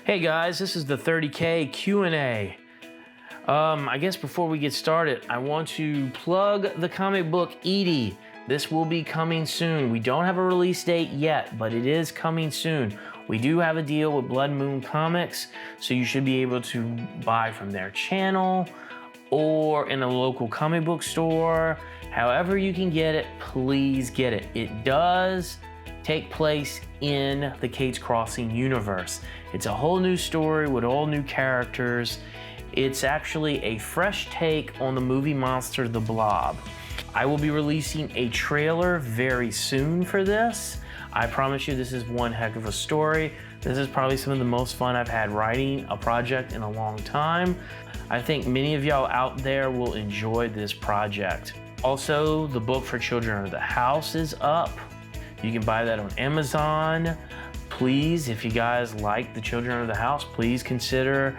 Hey guys, this is the 30K Q&A. I guess before we get started, I want to plug the comic book Edie. This will be coming soon. We don't have a release date yet, but it is coming soon. We do have a deal with Blood Moon Comics, so you should be able to buy from their channel or in a local comic book store. However you can get it, please get it. It does take place in the Kate's Crossing universe. It's a whole new story with all new characters. It's actually a fresh take on the movie monster The Blob. I will be releasing a trailer very soon for this. I promise you this is one heck of a story. This is probably some of the most fun I've had writing a project in a long time. I think many of y'all out there will enjoy this project. Also, the book for Children of the House is up. You can buy that on Amazon. Please, if you guys like the Children of the House, please consider,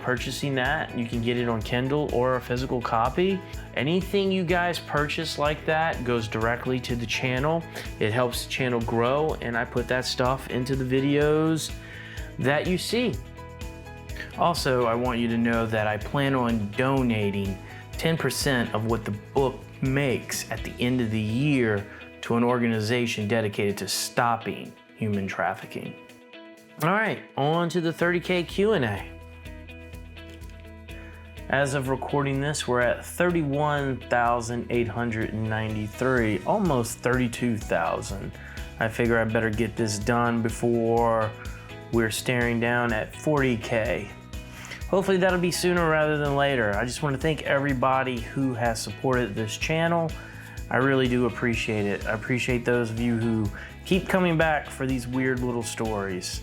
purchasing that. You can get it on Kindle or a physical copy. Anything you guys purchase like that goes directly to the channel. It helps the channel grow, and I put that stuff into the videos that you see. Also, I want you to know that I plan on donating 10% of what the book makes at the end of the year to an organization dedicated to stopping human trafficking. All right, on to the 30K Q&A. As of recording this, we're at 31,893, almost 32,000. I figure I better get this done before we're staring down at 40K. Hopefully that'll be sooner rather than later. I just want to thank everybody who has supported this channel. I really do appreciate it. I appreciate those of you who keep coming back for these weird little stories.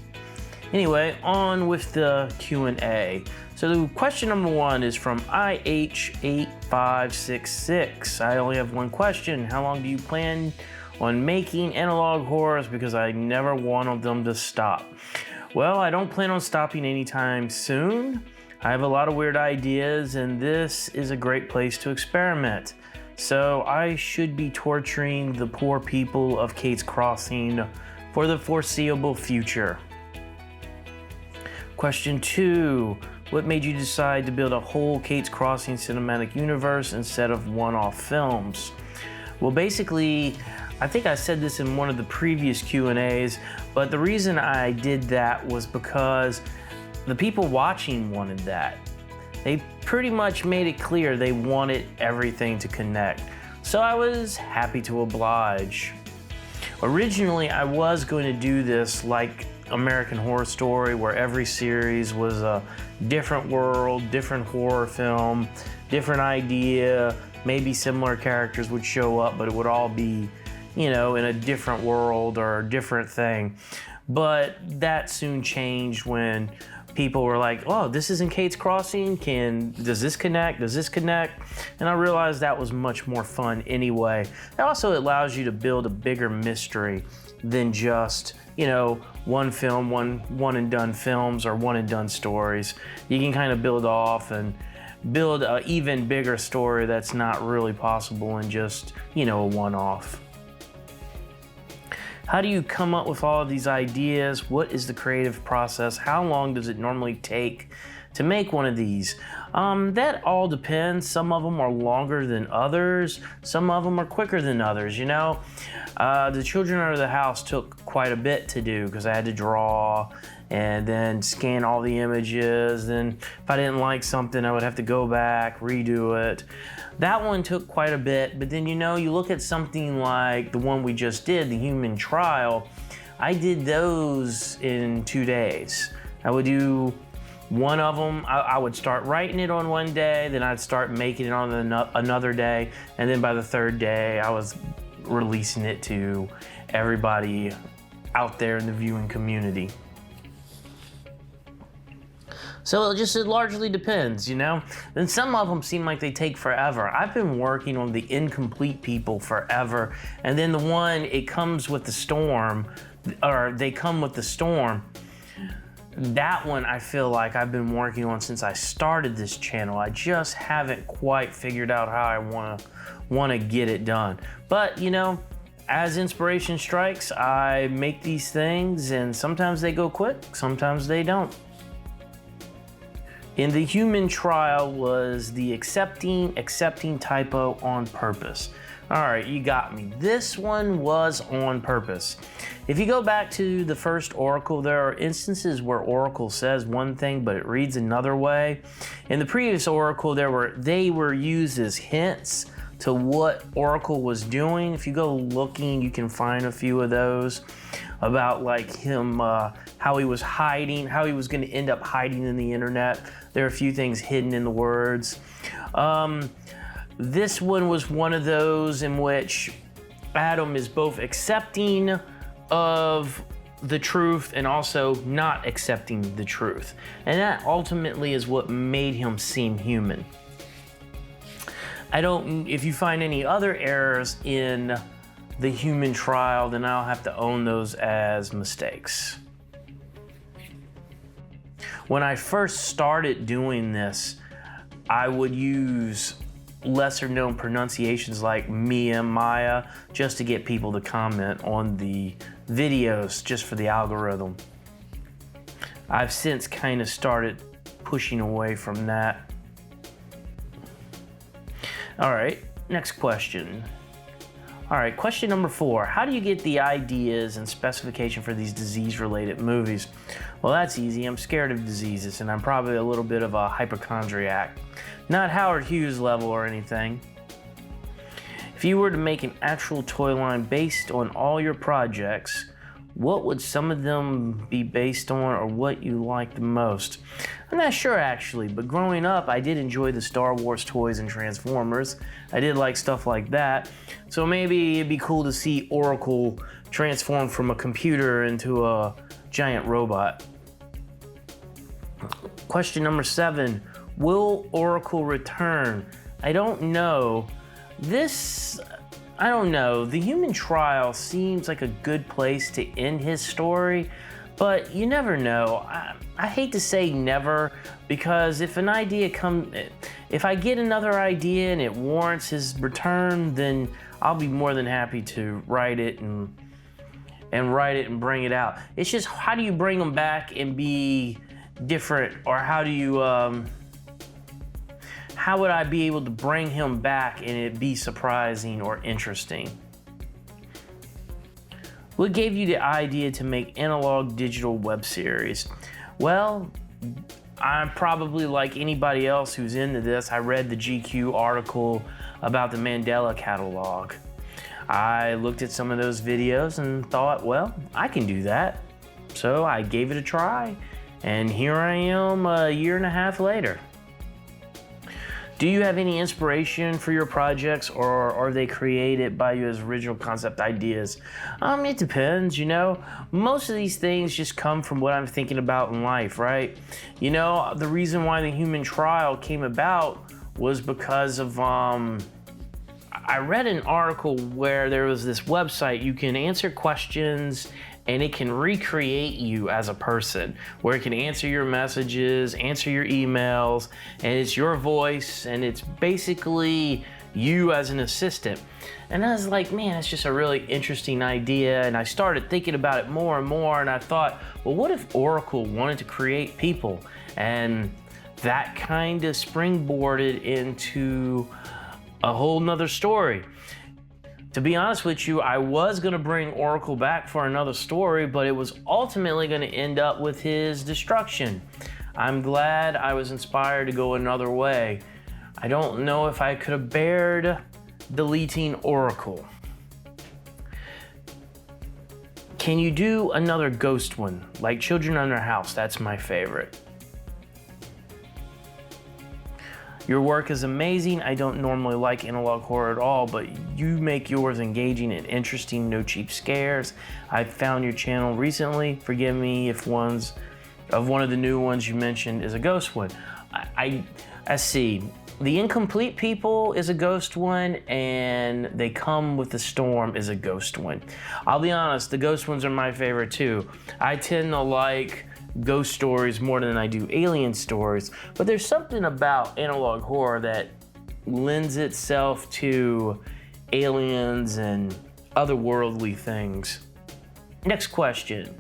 Anyway, on with the Q&A. So question number one is from IH8566. I only have one question. How long do you plan on making analog horrors? Because I never wanted them to stop. Well, I don't plan on stopping anytime soon. I have a lot of weird ideas, and this is a great place to experiment. So I should be torturing the poor people of Kate's Crossing for the foreseeable future. Question two, what made you decide to build a whole Kate's Crossing cinematic universe instead of one-off films? Well, basically, I think I said this in one of the previous Q&As, but the reason I did that was because the people watching wanted that. They pretty much made it clear they wanted everything to connect. So I was happy to oblige. Originally, I was going to do this like American Horror Story, where every series was a different world, different horror film, different idea, maybe similar characters would show up, but it would all be, in a different world or a different thing. But that soon changed when people were like, oh, this is in Kate's Crossing, does this connect, And I realized that was much more fun anyway. It also allows you to build a bigger mystery than just, one film, one and done films or one and done stories. You can kind of build off and build an even bigger story that's not really possible in just, a one-off. How do you come up with all of these ideas? What is the creative process? How long does it normally take to make one of these? That all depends. Some of them are longer than others. Some of them are quicker than others, The Children of the House took quite a bit to do because I had to draw and then scan all the images. Then if I didn't like something, I would have to go back, redo it. That one took quite a bit, but then you look at something like the one we just did, The Human Trial. I did those in 2 days. I would do one of them, I would start writing it on one day, then I'd start making it on another day, and then by the third day, I was releasing it to everybody out there in the viewing community. So it largely depends, Then some of them seem like they take forever. I've been working on the Incomplete People forever, and then the one, It Comes with the Storm, or They Come with the Storm, that one I feel like I've been working on since I started this channel. I just haven't quite figured out how I want to get it done. But, as inspiration strikes, I make these things, and sometimes they go quick, sometimes they don't. In the human trial was the accepting typo on purpose. All right, you got me. This one was on purpose. If you go back to the first Oracle, there are instances where Oracle says one thing, but it reads another way. In the previous Oracle, they were used as hints to what Oracle was doing. If you go looking, you can find a few of those about like him, how he was hiding, how he was going to end up hiding in the internet. There are a few things hidden in the words. This one was one of those in which Adam is both accepting of the truth and also not accepting the truth. And that ultimately is what made him seem human. If you find any other errors in the human trial, then I'll have to own those as mistakes. When I first started doing this, I would use lesser known pronunciations like Mia, Maya, just to get people to comment on the videos, just for the algorithm. I've since kind of started pushing away from that. All right, next question. All right, question number 4. How do you get the ideas and specification for these disease-related movies? Well, that's easy. I'm scared of diseases, and I'm probably a little bit of a hypochondriac. Not Howard Hughes level or anything. If you were to make an actual toy line based on all your projects, what would some of them be based on, or what you like the most? I'm not sure actually, but growing up I did enjoy the Star Wars toys and Transformers. I did like stuff like that. So maybe it'd be cool to see Oracle transform from a computer into a giant robot. Question number 7. Will Oracle return? I don't know. I don't know. The human trial seems like a good place to end his story, but you never know. I hate to say never, because if I get another idea and it warrants his return, then I'll be more than happy to write it and bring it out. It's just, how do you bring him back and be different, or how would I be able to bring him back and it be surprising or interesting? What gave you the idea to make analog digital web series? Well, I'm probably like anybody else who's into this. I read the GQ article about the Mandela catalog. I looked at some of those videos and thought, well, I can do that. So I gave it a try, and here I am a year and a half later. Do you have any inspiration for your projects, or are they created by you as original concept ideas? It depends, you know. Most of these things just come from what I'm thinking about in life, right? You know, the reason why the human trial came about was because of, I read an article where there was this website, you can answer questions and it can recreate you as a person, where it can answer your messages, answer your emails, and it's your voice, and it's basically you as an assistant. And I was like, man, it's just a really interesting idea. And I started thinking about it more and more, and I thought, well, what if Oracle wanted to create people? And that kind of springboarded into a whole nother story. To be honest with you, I was going to bring Oracle back for another story, but it was ultimately going to end up with his destruction. I'm glad I was inspired to go another way. I don't know if I could have bared deleting Oracle. Can you do another ghost one, like Children Under House? That's my favorite. Your work is amazing. I don't normally like analog horror at all, but you make yours engaging and interesting, no cheap scares. I found your channel recently. Forgive me if one of the new ones you mentioned is a ghost one. I see. The Incomplete People is a ghost one, and They Come with the Storm is a ghost one. I'll be honest, the ghost ones are my favorite too. I tend to like ghost stories more than I do alien stories, but there's something about analog horror that lends itself to aliens and otherworldly things. Next question.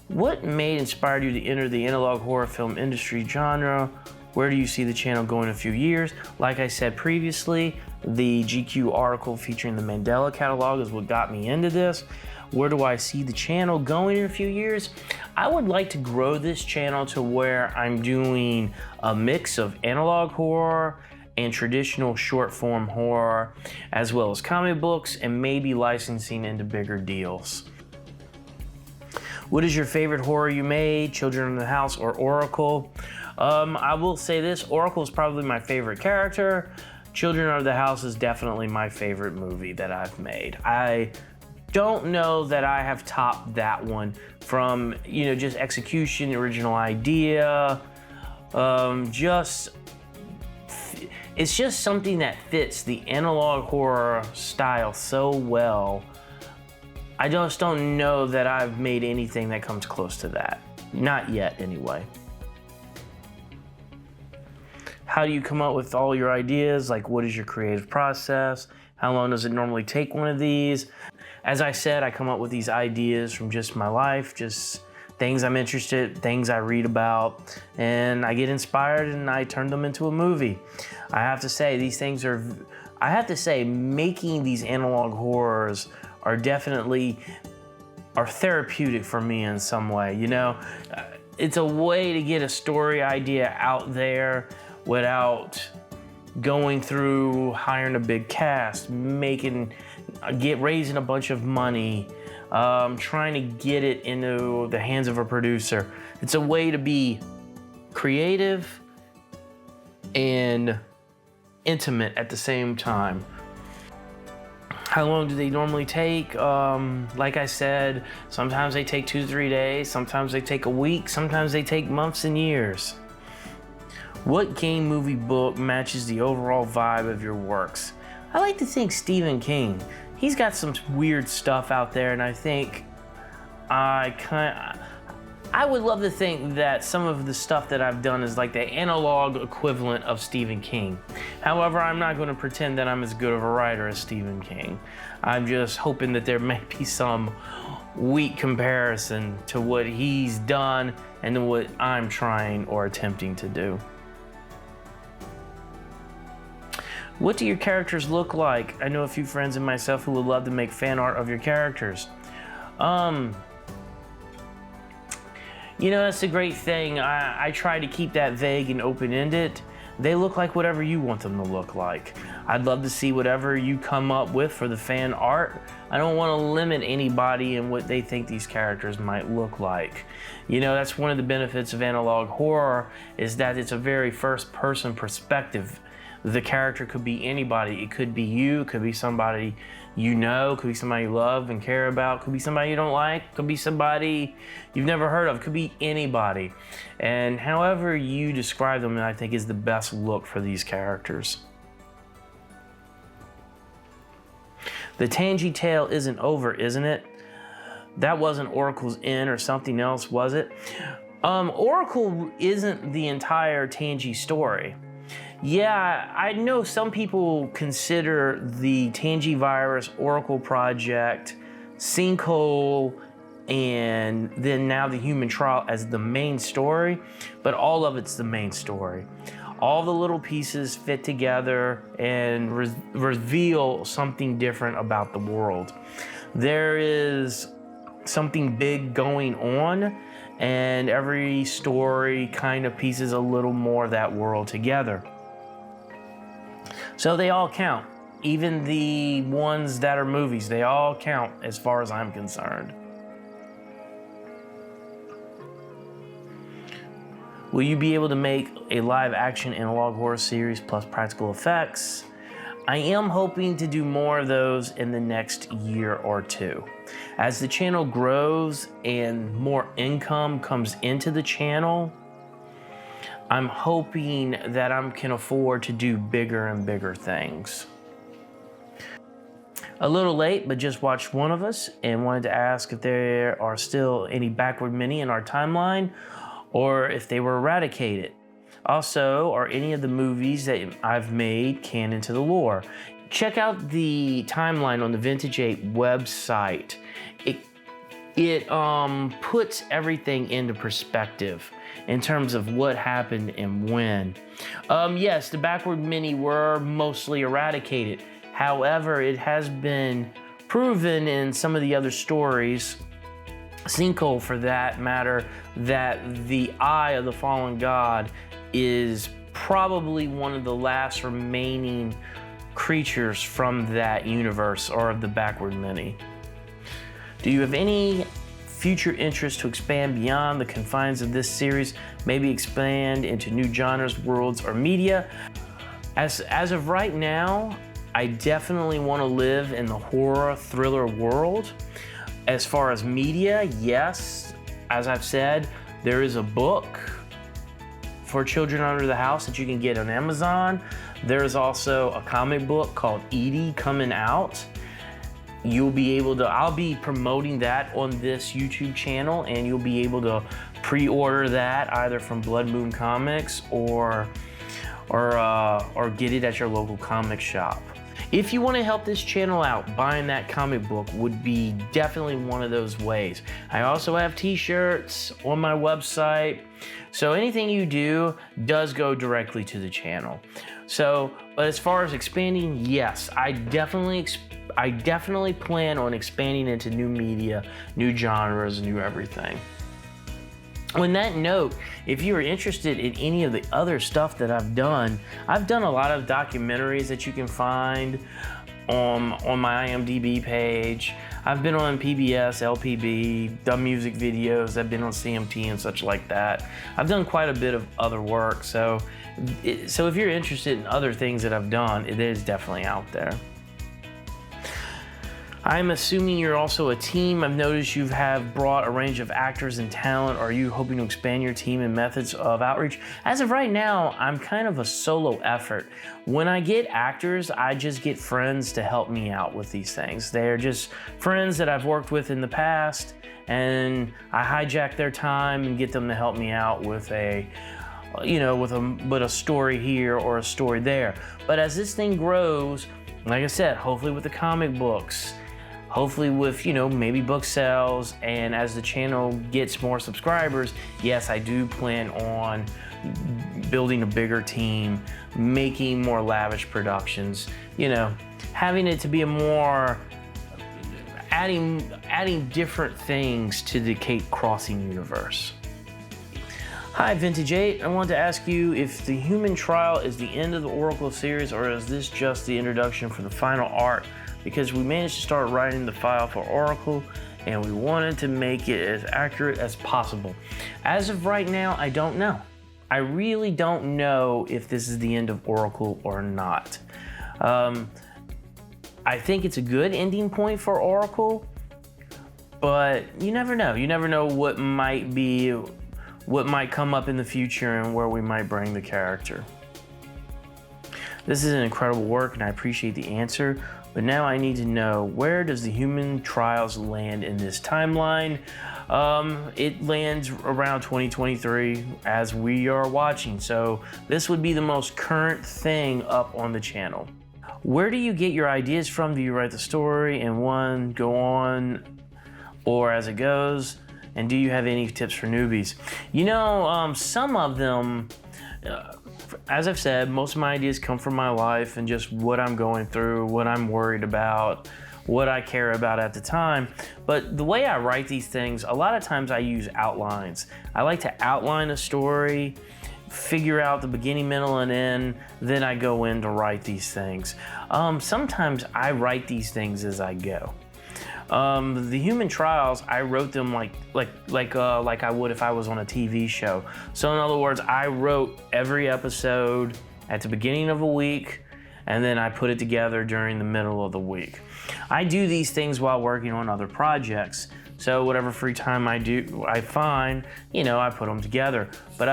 What inspired you to enter the analog horror film industry genre? Where do you see the channel going in a few years? Like I said previously, the GQ article featuring the Mandela catalog is what got me into this. Where do I see the channel going in a few years? I would like to grow this channel to where I'm doing a mix of analog horror and traditional short form horror, as well as comic books and maybe licensing into bigger deals. What is your favorite horror you made? Children in the House or Oracle? I will say this, Oracle is probably my favorite character. Children of the House is definitely my favorite movie that I've made. I don't know that I have topped that one from, just execution, original idea, it's just something that fits the analog horror style so well. I just don't know that I've made anything that comes close to that. Not yet, anyway. How do you come up with all your ideas? Like, what is your creative process? How long does it normally take one of these? As I said, I come up with these ideas from just my life, just things I'm interested, things I read about, and I get inspired and I turn them into a movie. I have to say, making these analog horrors are therapeutic for me in some way, It's a way to get a story idea out there without going through hiring a big cast, raising a bunch of money, trying to get it into the hands of a producer. It's a way to be creative and intimate at the same time. How long do they normally take? Like I said, sometimes they take 2 to 3 days, sometimes they take a week, sometimes they take months and years. What game, movie, book matches the overall vibe of your works? I like to think Stephen King. He's got some weird stuff out there, and I think I would love to think that some of the stuff that I've done is like the analog equivalent of Stephen King. However, I'm not going to pretend that I'm as good of a writer as Stephen King. I'm just hoping that there may be some weak comparison to what he's done and to what I'm trying or attempting to do. What do your characters look like? I know a few friends and myself who would love to make fan art of your characters. That's a great thing. I try to keep that vague and open-ended. They look like whatever you want them to look like. I'd love to see whatever you come up with for the fan art. I don't want to limit anybody in what they think these characters might look like. That's one of the benefits of analog horror, is that it's a very first-person perspective. The character could be anybody. It could be you, it could be somebody it could be somebody you love and care about, it could be somebody you don't like, it could be somebody you've never heard of, it could be anybody. And however you describe them, I think, is the best look for these characters. The Tangy tale isn't over, isn't it? That wasn't Oracle's end or something else, was it? Oracle isn't the entire Tangy story. Yeah, I know some people consider the Tangy virus, Oracle project, Sinkhole, and then now the human trial as the main story, but all of it's the main story. All the little pieces fit together and reveal something different about the world. There is something big going on, and every story kind of pieces a little more of that world together. So they all count. Even the ones that are movies, they all count as far as I'm concerned. Will you be able to make a live action analog horror series plus practical effects? I am hoping to do more of those in the next year or two. As the channel grows and more income comes into the channel, I'm hoping that I can afford to do bigger and bigger things. A little late, but just watched One of Us and wanted to ask if there are still any backward mini in our timeline or if they were eradicated. Also, are any of the movies that I've made canon to the lore? check out the timeline on the Vintage 8 website. It puts everything into perspective in terms of what happened and when. Yes, the backward mini were mostly eradicated. However, it has been proven in some of the other stories, Sinkhole for that matter, that the Eye of the Fallen God is probably one of the last remaining creatures from that universe or of the backward mini. Do you have any future interest to expand beyond the confines of this series, maybe expand into new genres, worlds, or media? As of right now, I definitely want to live in the horror thriller world. As far as media, yes, as I've said, there is a book for Children Under the House that you can get on Amazon. There's also a comic book called Edie coming out. You'll be able to, I'll be promoting that on this YouTube channel, and you'll be able to pre-order that either from Blood Moon Comics or get it at your local comic shop. If you want to help this channel out, buying that comic book would be definitely one of those ways. I also have t-shirts on my website, so anything you do does go directly to the channel. So, but as far as expanding, yes, I definitely plan on expanding into new media, new genres, new everything. On that note, if you are interested in any of the other stuff that I've done a lot of documentaries that you can find on my IMDb page. I've been on PBS, LPB, done music videos, I've been on CMT and such like that. I've done quite a bit of other work, so if you're interested in other things that I've done, it is definitely out there. I'm assuming you're also a team. I've noticed you have brought a range of actors and talent. Are you hoping to expand your team and methods of outreach? As of right now, I'm kind of a solo effort. When I get actors, I just get friends to help me out with these things. They're just friends that I've worked with in the past, and I hijack their time and get them to help me out with a story here or a story there. But as this thing grows, like I said, hopefully with the comic books, hopefully with, maybe book sales, and as the channel gets more subscribers, yes, I do plan on building a bigger team, making more lavish productions, having it to be a more, adding different things to the Cape Crossing universe. Hi, Vintage 8. I want to ask you if the Human Trial is the end of the Oracle series, or is this just the introduction for the final arc? Because we managed to start writing the file for Oracle, and we wanted to make it as accurate as possible. As of right now, I don't know. I really don't know if this is the end of Oracle or not. I think it's a good ending point for Oracle, but you never know. You never know what might come up in the future and where we might bring the character. This is an incredible work, and I appreciate the answer. But now I need to know, where does the Human Trials land in this timeline? It lands around 2023 as we are watching, so this would be the most current thing up on the channel. Where do you get your ideas from? Do you write the story and one go on, or as it goes? And do you have any tips for newbies? Some of them, as I've said, most of my ideas come from my life and just what I'm going through, what I'm worried about, what I care about at the time. But the way I write these things, a lot of times I use outlines. I like to outline a story, figure out the beginning, middle, and end, then I go in to write these things. Sometimes I write these things as I go. The Human Trials, I wrote them like I would if I was on a TV show. So in other words, I wrote every episode at the beginning of a week, and then I put it together during the middle of the week. I do these things while working on other projects. So whatever free time I find, I put them together. But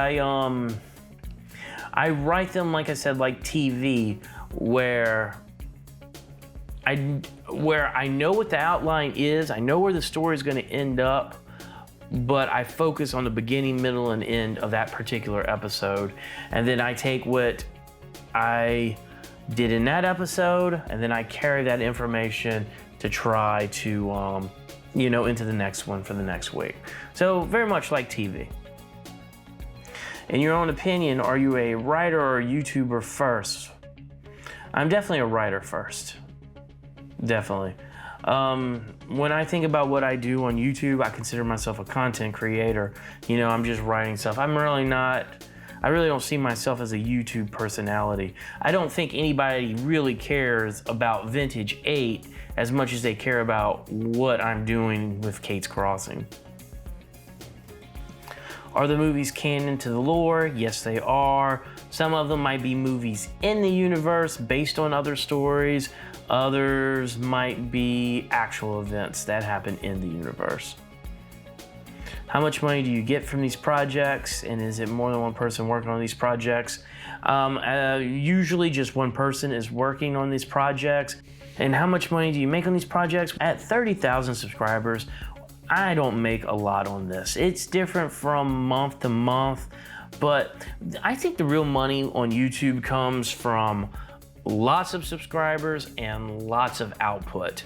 I write them, like I said, like TV, where I know what the outline is, I know where the story is going to end up, but I focus on the beginning, middle, and end of that particular episode. And then I take what I did in that episode, and then I carry that information to try to, into the next one for the next week. So very much like TV. In your own opinion, are you a writer or a YouTuber first? I'm definitely a writer first. Definitely. When I think about what I do on YouTube, I consider myself a content creator. I'm just writing stuff. I really don't see myself as a YouTube personality. I don't think anybody really cares about Vintage 8 as much as they care about what I'm doing with Kate's Crossing. Are the movies canon to the lore? Yes, they are. Some of them might be movies in the universe based on other stories. Others might be actual events that happen in the universe. How much money do you get from these projects? And is it more than one person working on these projects? Usually just one person is working on these projects. And how much money do you make on these projects? At 30,000 subscribers, I don't make a lot on this. It's different from month to month, but I think the real money on YouTube comes from lots of subscribers and lots of output.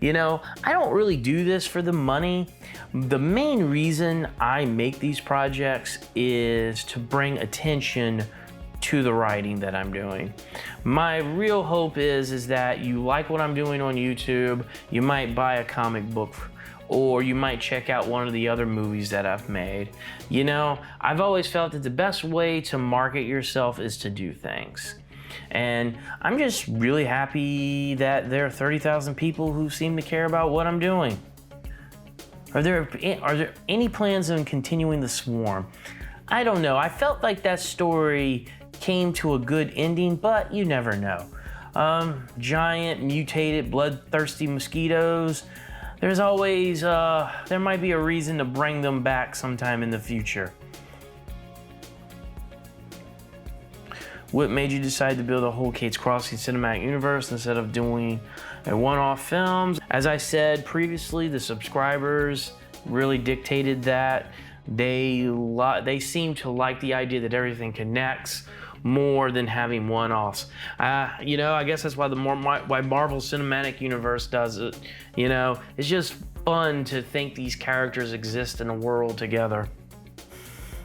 I don't really do this for the money. The main reason I make these projects is to bring attention to the writing that I'm doing. My real hope is that you like what I'm doing on YouTube. You might buy a comic book, or you might check out one of the other movies that I've made. I've always felt that the best way to market yourself is to do things. And I'm just really happy that there are 30,000 people who seem to care about what I'm doing. Are there any plans on continuing The Swarm? I don't know. I felt like that story came to a good ending, but you never know. Giant, mutated, bloodthirsty mosquitoes. There's always, there might be a reason to bring them back sometime in the future. What made you decide to build a whole Kate's Crossing cinematic universe instead of doing a one-off films? As I said previously, the subscribers really dictated that. They seem to like the idea that everything connects more than having one-offs. I guess that's why why Marvel Cinematic Universe does it. It's just fun to think these characters exist in a world together.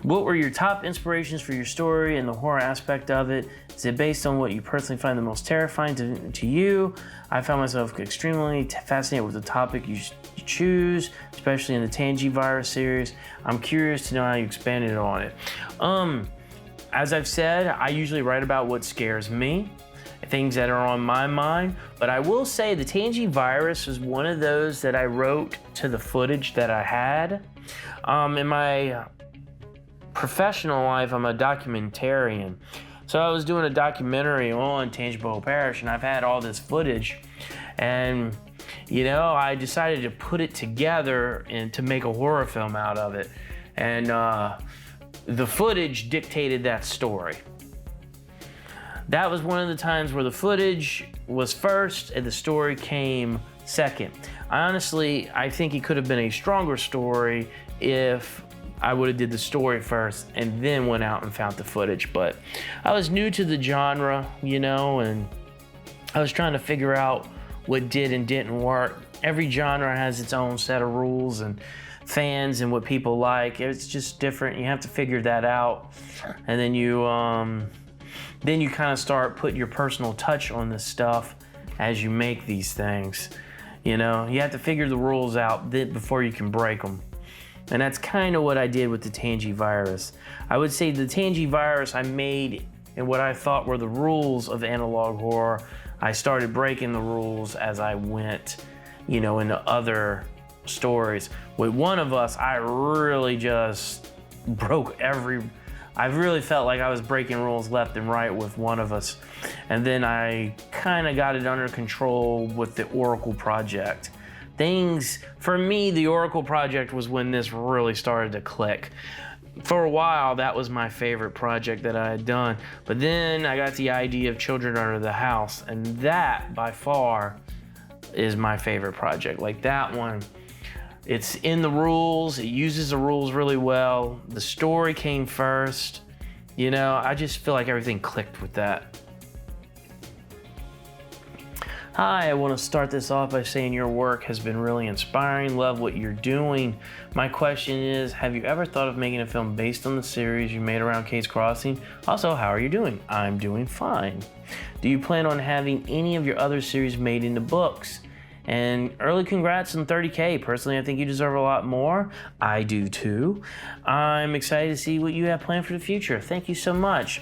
What were your top inspirations for your story and the horror aspect of it? Is it based on what you personally find the most terrifying to you? I found myself extremely fascinated with the topic you choose, especially in the Tangy virus series. I'm curious to know how you expanded on it. As I've said, I usually write about what scares me, things that are on my mind, but I will say the Tangy virus was one of those that I wrote to the footage that I had. In my professional life, I'm a documentarian. So I was doing a documentary on Tangipahoa Parish, and I've had all this footage, and I decided to put it together and to make a horror film out of it. And the footage dictated that story. That was one of the times where the footage was first and the story came second. I think it could have been a stronger story if I would have did the story first and then went out and found the footage. But I was new to the genre, and I was trying to figure out what did and didn't work. Every genre has its own set of rules and fans and what people like. It's just different. You have to figure that out. And then you kind of start putting your personal touch on this stuff as you make these things. You have to figure the rules out before you can break them. And that's kind of what I did with the Tangy virus. I would say the Tangy virus I made in what I thought were the rules of analog horror. I started breaking the rules as I went, into other stories. With One of Us, I really just I really felt like I was breaking rules left and right with One of Us. And then I kind of got it under control with the Oracle project. For me, the Oracle project was when this really started to click. For a while, that was my favorite project that I had done. But then I got the idea of Children Under the House, and that, by far, is my favorite project. Like that one, it's in the rules, it uses the rules really well. The story came first. I just feel like everything clicked with that. Hi, I want to start this off by saying your work has been really inspiring. Love what you're doing. My question is, have you ever thought of making a film based on the series you made around Kate's Crossing? Also, how are you doing? I'm doing fine. Do you plan on having any of your other series made into books? And early congrats on 30K. Personally, I think you deserve a lot more. I do too. I'm excited to see what you have planned for the future. Thank you so much.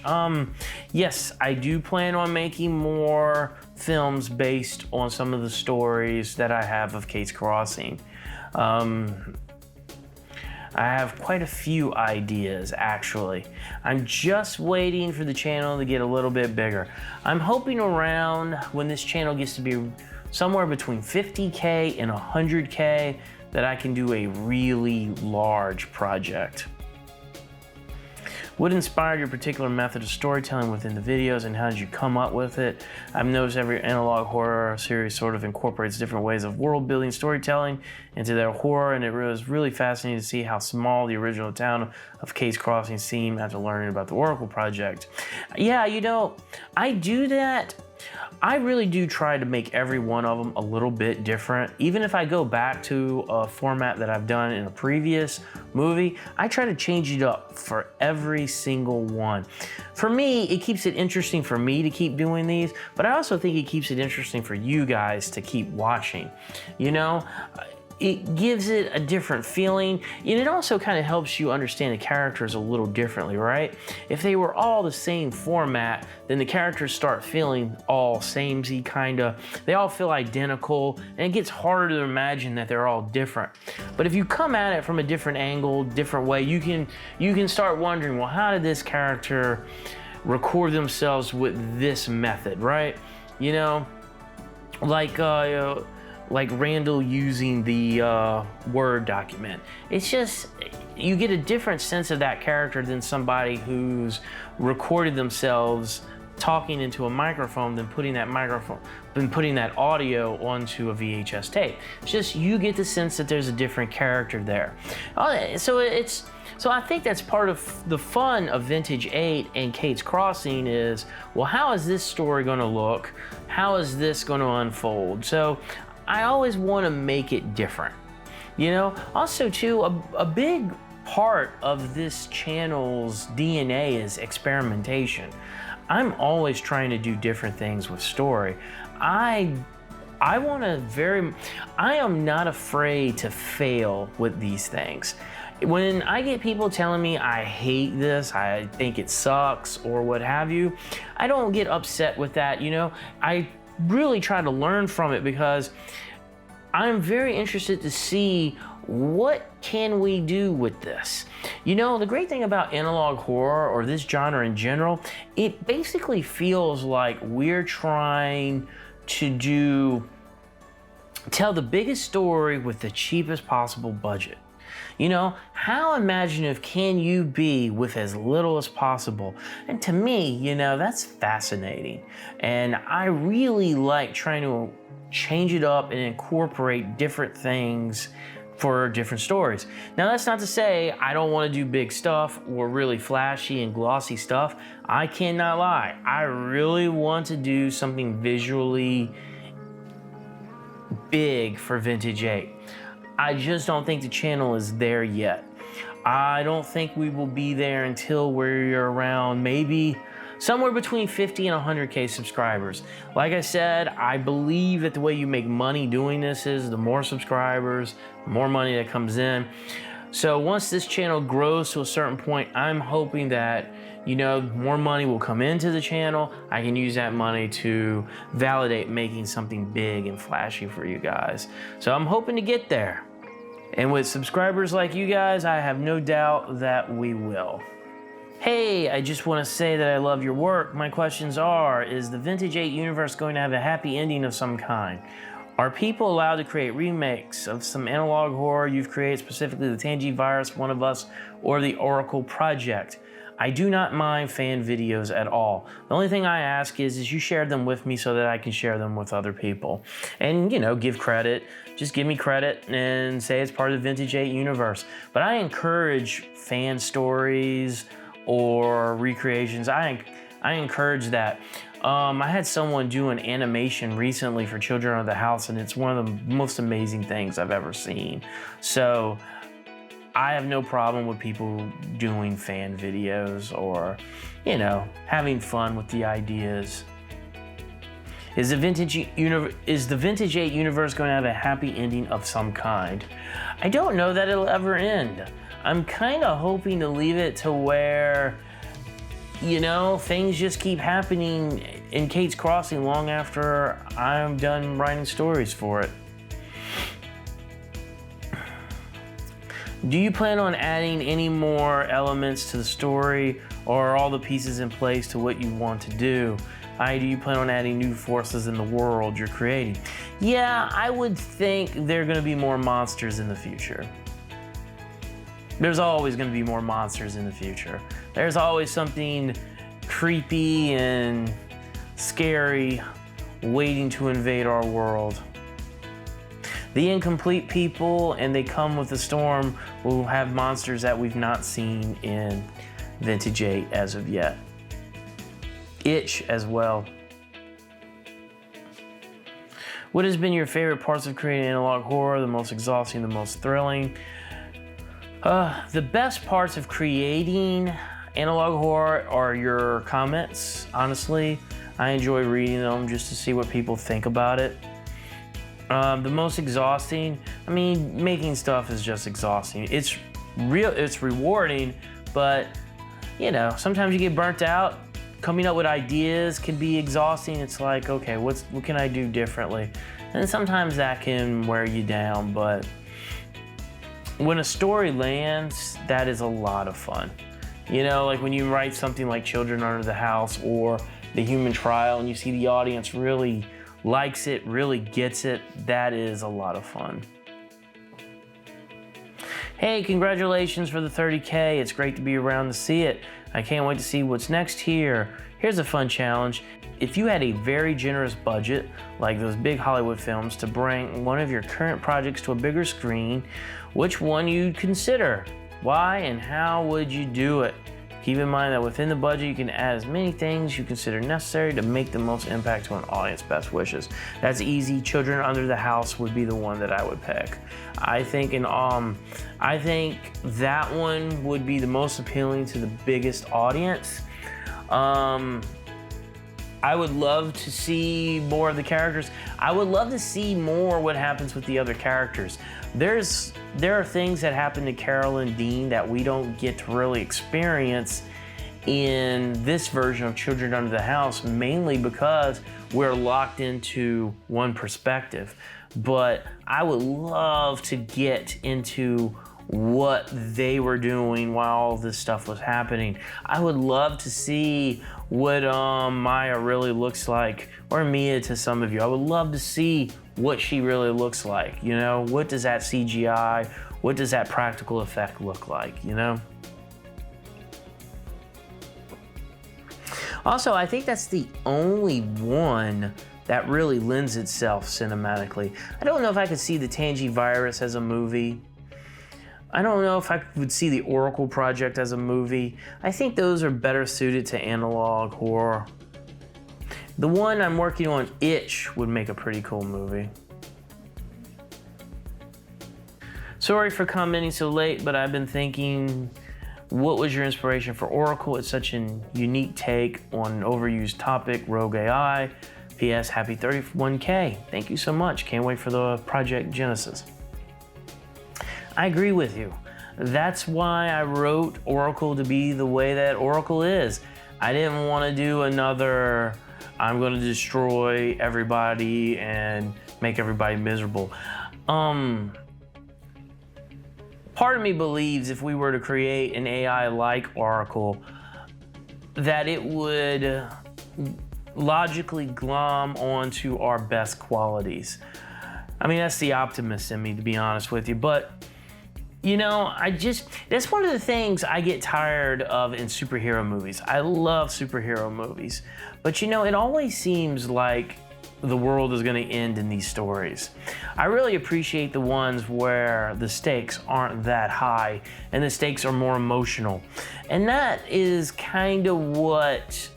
Yes, I do plan on making more films based on some of the stories that I have of Kate's Crossing. I have quite a few ideas, actually. I'm just waiting for the channel to get a little bit bigger. I'm hoping around when this channel gets to be somewhere between 50K and 100K that I can do a really large project. What inspired your particular method of storytelling within the videos, and how did you come up with it? I've noticed every analog horror series sort of incorporates different ways of world building storytelling into their horror, and it was really fascinating to see how small the original town of Kate's Crossing seemed after learning about the Oracle project. Yeah, you know, I do that. I really do try to make every one of them a little bit different. Even if I go back to a format that I've done in a previous movie, I try to change it up for every single one. For me, it keeps it interesting for me to keep doing these, but I also think it keeps it interesting for you guys to keep watching. You know, it gives it a different feeling, and it also kind of helps you understand the characters a little differently, right? If they were all the same format, then the characters start feeling all samey kinda. They all feel identical, and it gets harder to imagine that they're all different. But if you come at it from a different angle, different way, you can start wondering, well, how did this character record themselves with this method, right? You know, like Randall using the Word document. It's just, you get a different sense of that character than somebody who's recorded themselves talking into a microphone than putting that audio onto a VHS tape. It's just, you get the sense that there's a different character there. So I think that's part of the fun of Vintage 8 and Kate's Crossing is, well, how is this story gonna look? How is this gonna unfold? So I always want to make it different. You know, also too, a big part of this channel's DNA is experimentation. I'm always trying to do different things with story. I am not afraid to fail with these things. When I get people telling me I hate this, I think it sucks, or what have you, I don't get upset with that, you know. I really try to learn from it because I'm very interested to see what can we do with this. You know, the great thing about analog horror, or this genre in general, it basically feels like we're trying to tell the biggest story with the cheapest possible budget. You know, how imaginative can you be with as little as possible? And to me, you know, that's fascinating. And I really like trying to change it up and incorporate different things for different stories. Now, that's not to say I don't want to do big stuff or really flashy and glossy stuff. I cannot lie. I really want to do something visually big for Vintage 8. I just don't think the channel is there yet. I don't think we will be there until we're around maybe somewhere between 50 and 100K subscribers. Like I said, I believe that the way you make money doing this is the more subscribers, the more money that comes in. So once this channel grows to a certain point, I'm hoping that, you know, more money will come into the channel. I can use that money to validate making something big and flashy for you guys. So I'm hoping to get there. And with subscribers like you guys, I have no doubt that we will. Hey, I just want to say that I love your work. My questions are, is the Vintage 8 universe going to have a happy ending of some kind? Are people allowed to create remakes of some analog horror you've created, specifically the Tangy Virus, One of Us, or the Oracle Project? I do not mind fan videos at all. The only thing I ask is you share them with me so that I can share them with other people. And, you know, give credit. Just give me credit and say it's part of the Vintage 8 universe. But I encourage fan stories or recreations. I I encourage that. I had someone do an animation recently for Children of the House, and it's one of the most amazing things I've ever seen. So I have no problem with people doing fan videos or, you know, having fun with the ideas. Is the Vintage 8 universe going to have a happy ending of some kind? I don't know that it'll ever end. I'm kind of hoping to leave it to where, you know, things just keep happening in Kate's Crossing long after I'm done writing stories for it. Do you plan on adding any more elements to the story, or are all the pieces in place to what you want to do? Do you plan on adding new forces in the world you're creating? Yeah, I would think there are going to be more monsters in the future. There's always going to be more monsters in the future. There's always something creepy and scary waiting to invade our world. The incomplete people, and they come with the storm, will have monsters that we've not seen in Vintage 8 as of yet. Itch as well. What has been your favorite parts of creating analog horror? The most exhausting, the most thrilling? The best parts of creating analog horror are your comments, honestly. I enjoy reading them just to see what people think about it. The most exhausting, I mean, making stuff is just exhausting. It's rewarding, but you know, sometimes you get burnt out. Coming up with ideas can be exhausting. It's like, okay, what can I do differently? And sometimes that can wear you down, but when a story lands, that is a lot of fun. You know, like when you write something like Children Under the House or The Human Trial, and you see the audience really likes it, really gets it, that is a lot of fun. Hey, congratulations for the 30K. It's great to be around to see it. I can't wait to see what's next here. Here's a fun challenge. If you had a very generous budget, like those big Hollywood films, to bring one of your current projects to a bigger screen, which one you'd consider? Why and how would you do it? Keep in mind that within the budget, you can add as many things you consider necessary to make the most impact to an audience. Best wishes. That's easy. Children Under the House would be the one that I would pick. I think that one would be the most appealing to the biggest audience. I would love to see more of the characters. I would love to see more what happens with the other characters. There are things that happen to Carol and Dean that we don't get to really experience in this version of Children Under the House, mainly because we're locked into one perspective. But I would love to get into what they were doing while all this stuff was happening. I would love to see what Maya really looks like, or Mia to some of you. I would love to see what she really looks like, you know? What does that CGI, what does that practical effect look like, you know? Also, I think that's the only one that really lends itself cinematically. I don't know if I could see the Tangy Virus as a movie. I don't know if I would see the Oracle Project as a movie. I think those are better suited to analog horror. The one I'm working on, Itch, would make a pretty cool movie. Sorry for commenting so late, but I've been thinking, what was your inspiration for Oracle? It's such a unique take on an overused topic, Rogue AI. P.S. Happy 31K. Thank you so much. Can't wait for the Project Genesis. I agree with you. That's why I wrote Oracle to be the way that Oracle is. I didn't want to do another, I'm going to destroy everybody and make everybody miserable. Part of me believes if we were to create an AI like Oracle, that it would logically glom onto our best qualities. I mean, that's the optimist in me, to be honest with you. But you know, that's one of the things I get tired of in superhero movies. I love superhero movies. But you know, it always seems like the world is going to end in these stories. I really appreciate the ones where the stakes aren't that high and the stakes are more emotional. And that is kind of what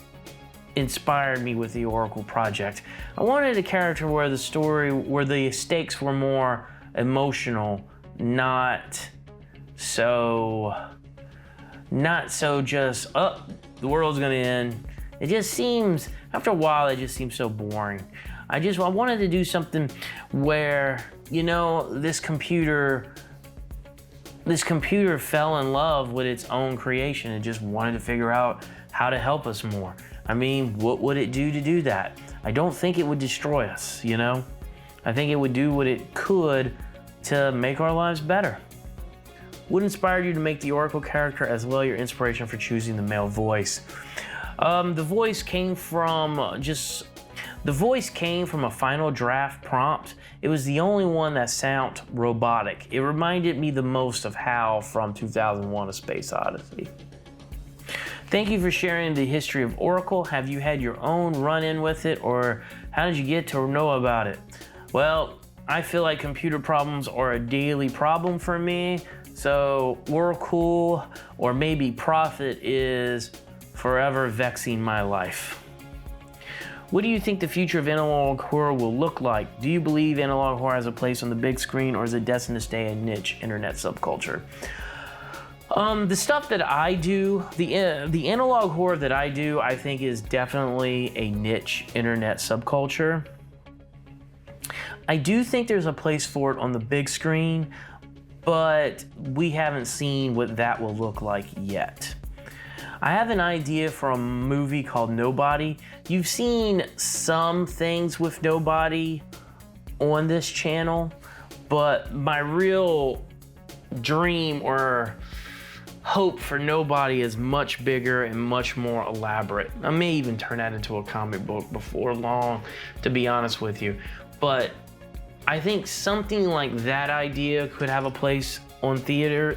inspired me with the Oracle project. I wanted a character where the stakes were more emotional, not so just, oh, the world's gonna end. It just seems, after a while, it just seems so boring. I wanted to do something where, you know, this computer fell in love with its own creation and just wanted to figure out how to help us more. I mean, what would it do to do that? I don't think it would destroy us, you know? I think it would do what it could to make our lives better. What inspired you to make the Oracle character, as well your inspiration for choosing the male voice? The voice came from a final draft prompt. It was the only one that sounded robotic. It reminded me the most of Hal from 2001: A Space Odyssey. Thank you for sharing the history of Oracle. Have you had your own run-in with it, or how did you get to know about it? Well, I feel like computer problems are a daily problem for me, so Oracle or maybe Prophet is forever vexing my life. What do you think the future of analog horror will look like? Do you believe analog horror has a place on the big screen, or is it destined to stay a niche internet subculture? The stuff that I do, the analog horror that I do, I think is definitely a niche internet subculture. I do think there's a place for it on the big screen, but we haven't seen what that will look like yet. I have an idea for a movie called Nobody. You've seen some things with Nobody on this channel, but my real dream or hope for Nobody is much bigger and much more elaborate. I may even turn that into a comic book before long, to be honest with you. But I think something like that idea could have a place in theaters,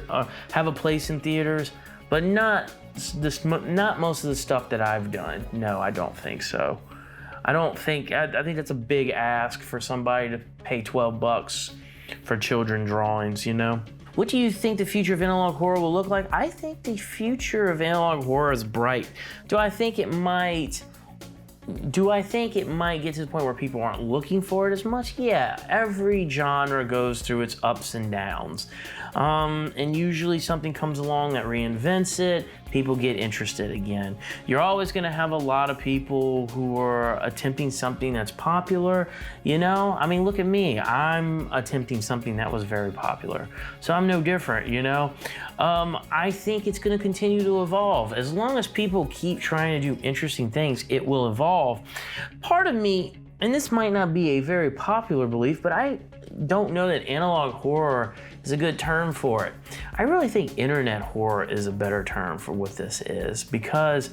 but not most of the stuff that I've done. No, I don't think so. I think that's a big ask for somebody to pay $12 for children drawings, you know? What do you think the future of analog horror will look like? I think the future of analog horror is bright. Do I think it might get to the point where people aren't looking for it as much? Yeah, every genre goes through its ups and downs. And usually something comes along that reinvents it, people get interested again. You're always gonna have a lot of people who are attempting something that's popular, you know? I mean, look at me, I'm attempting something that was very popular. So I'm no different, you know? I think it's gonna continue to evolve. As long as people keep trying to do interesting things, it will evolve. Part of me, and this might not be a very popular belief, but I don't know that analog horror is a good term for it. I really think internet horror is a better term for what this is, because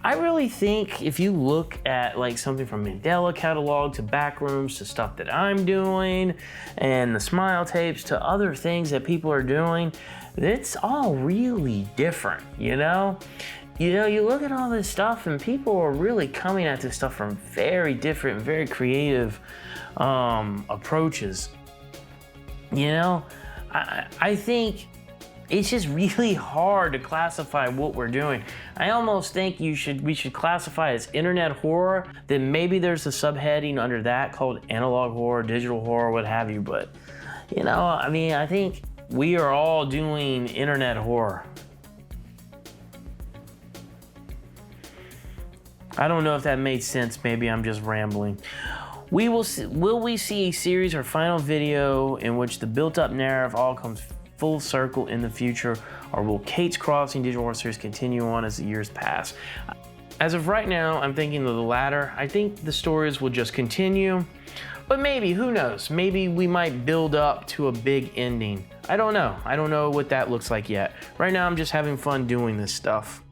I really think if you look at like something from Mandela Catalog to Backrooms to stuff that I'm doing and the Smile Tapes to other things that people are doing, it's all really different, you know? You know, you look at all this stuff and people are really coming at this stuff from very different, very creative approaches. You know, I think it's just really hard to classify what we're doing. I almost think we should classify it as internet horror, then maybe there's a subheading under that called analog horror, digital horror, what have you. But, you know, I mean, I think we are all doing internet horror. I don't know if that made sense. Maybe I'm just rambling. Will we see a series or final video in which the built-up narrative all comes full circle in the future, or will Kate's Crossing Digital Horror Series continue on as the years pass? As of right now, I'm thinking of the latter. I think the stories will just continue, but maybe, who knows? Maybe we might build up to a big ending. I don't know. I don't know what that looks like yet. Right now, I'm just having fun doing this stuff.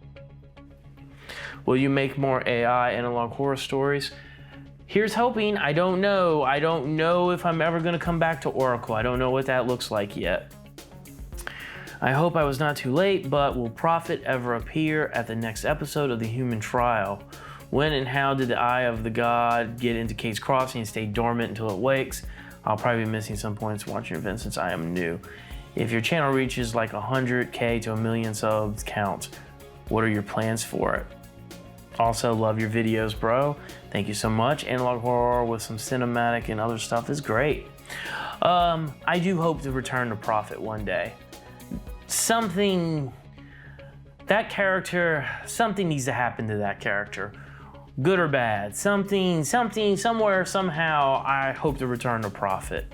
Will you make more AI analog horror stories? Here's hoping. I don't know. I don't know if I'm ever gonna come back to Oracle. I don't know what that looks like yet. I hope I was not too late, but will Prophet ever appear at the next episode of The Human Trial? When and how did the eye of the god get into Kate's Crossing and stay dormant until it wakes? I'll probably be missing some points watching your event since I am new. If your channel reaches like 100K to 1 million subs count, what are your plans for it? Also, love your videos, bro. Thank you so much. Analog horror with some cinematic and other stuff is great. I do hope to return to Prophet one day. Something needs to happen to that character. Good or bad. Something, somewhere, somehow, I hope to return to Prophet.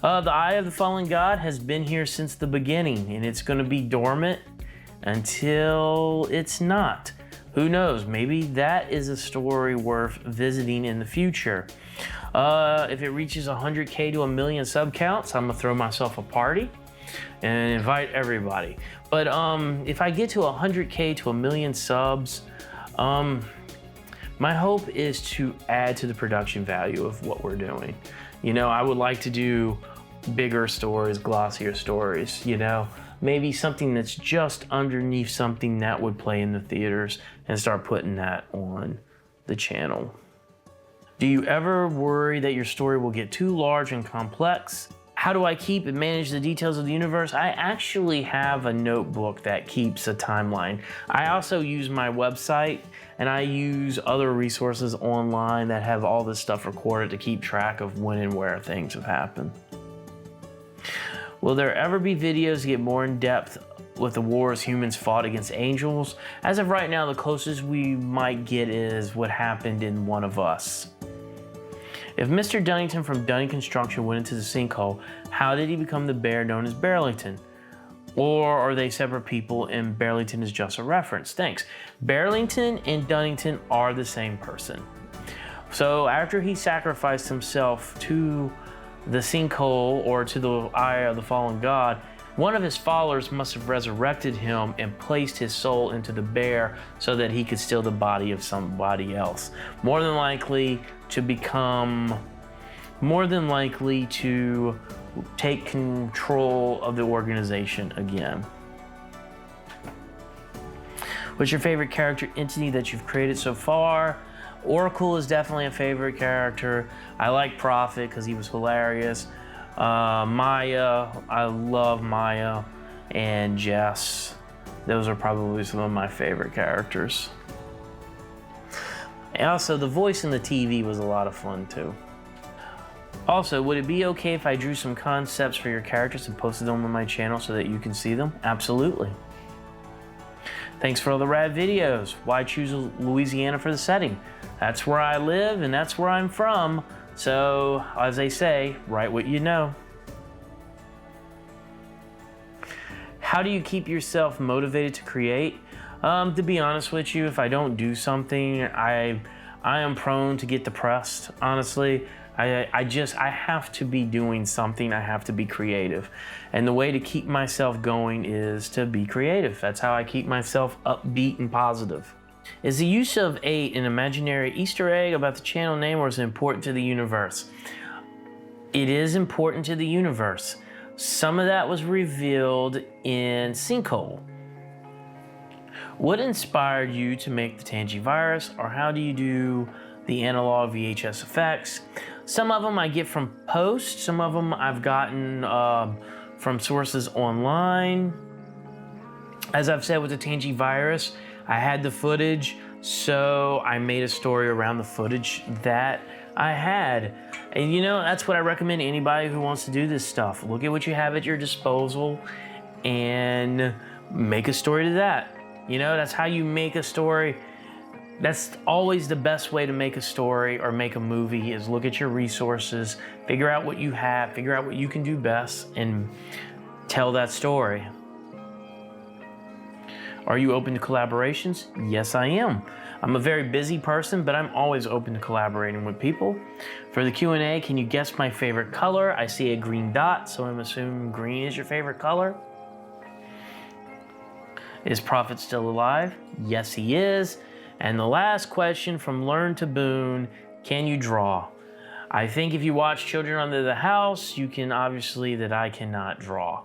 The Eye of the Fallen God has been here since the beginning, and it's going to be dormant until it's not. Who knows? Maybe that is a story worth visiting in the future. If it reaches 100K to 1 million sub counts, I'm gonna throw myself a party and invite everybody. But if I get to 100K to 1 million subs, my hope is to add to the production value of what we're doing. You know, I would like to do bigger stories, glossier stories, you know? Maybe something that's just underneath something that would play in the theaters and start putting that on the channel. Do you ever worry that your story will get too large and complex? How do I keep and manage the details of the universe? I actually have a notebook that keeps a timeline. I also use my website, and I use other resources online that have all this stuff recorded to keep track of when and where things have happened. Will there ever be videos to get more in depth with the wars humans fought against angels? As of right now, the closest we might get is what happened in One of Us. If Mr. Dunnington from Dunning Construction went into the sinkhole, how did he become the bear known as Barrington? Or are they separate people and Barrington is just a reference? Thanks. Barrington and Dunnington are the same person. So after he sacrificed himself to the sinkhole or to the Eye of the Fallen God, one of his followers must have resurrected him and placed his soul into the bear so that he could steal the body of somebody else. More than likely to take control of the organization again. What's your favorite character entity that you've created so far? Oracle is definitely a favorite character. I like Prophet because he was hilarious. Maya, I love Maya, and Jess. Those are probably some of my favorite characters. And also, the voice in the TV was a lot of fun too. Also, would it be okay if I drew some concepts for your characters and posted them on my channel so that you can see them? Absolutely. Thanks for all the rad videos. Why choose Louisiana for the setting? That's where I live and that's where I'm from. So, as they say, write what you know. How do you keep yourself motivated to create? To be honest with you, if I don't do something, I am prone to get depressed, honestly. I have to be doing something. I have to be creative. And the way to keep myself going is to be creative. That's how I keep myself upbeat and positive. Is the use of 8 an imaginary Easter egg about the channel name, or is it important to the universe? It is important to the universe. Some of that was revealed in Sinkhole. What inspired you to make the Tangivirus, or how do you do the analog VHS effects? Some of them I get from posts, some of them I've gotten from sources online. As I've said with the Tangivirus, I had the footage, so I made a story around the footage that I had. And you know, that's what I recommend to anybody who wants to do this stuff. Look at what you have at your disposal and make a story to that. You know, that's how you make a story. That's always the best way to make a story or make a movie, is look at your resources, figure out what you have, figure out what you can do best, and tell that story. Are you open to collaborations? Yes, I am. I'm a very busy person, but I'm always open to collaborating with people. For the Q&A, can you guess my favorite color? I see a green dot, so I'm assuming green is your favorite color. Is Prophet still alive? Yes, he is. And the last question from Learn to Boone, can you draw? I think if you watch Children Under the House, you can obviously that I cannot draw.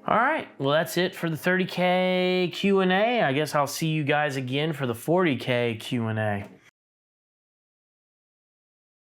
All right, well, that's it for the 30K Q&A. I guess I'll see you guys again for the 40K Q&A.